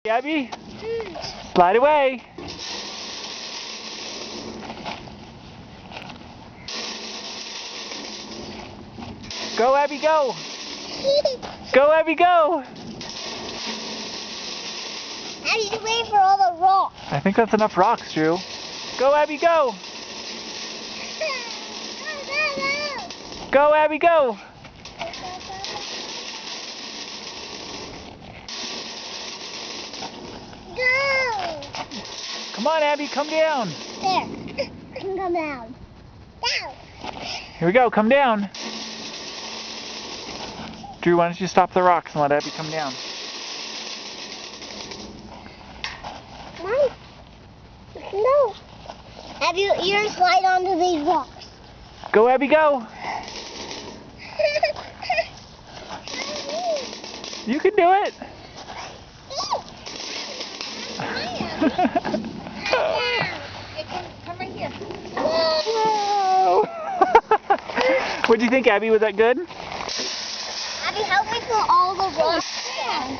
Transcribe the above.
Abby, slide away. Go, Abby, go. Go, Abby, go. Abby's waiting for all the rocks. I think that's enough rocks, Drew. Go, Abby, go. Go, Abby, go. Go. Come on, Abby, come down. There. Come down. Down. Here we go, come down. Drew, why don't you stop the rocks and let Abby come down? Mom. No. Abby, you're gonna slide onto these rocks. Go, Abby, go. You can do it. Come right here. Whoa. What'd you think, Abby? Was that good? Abby, help me pull all the rocks down.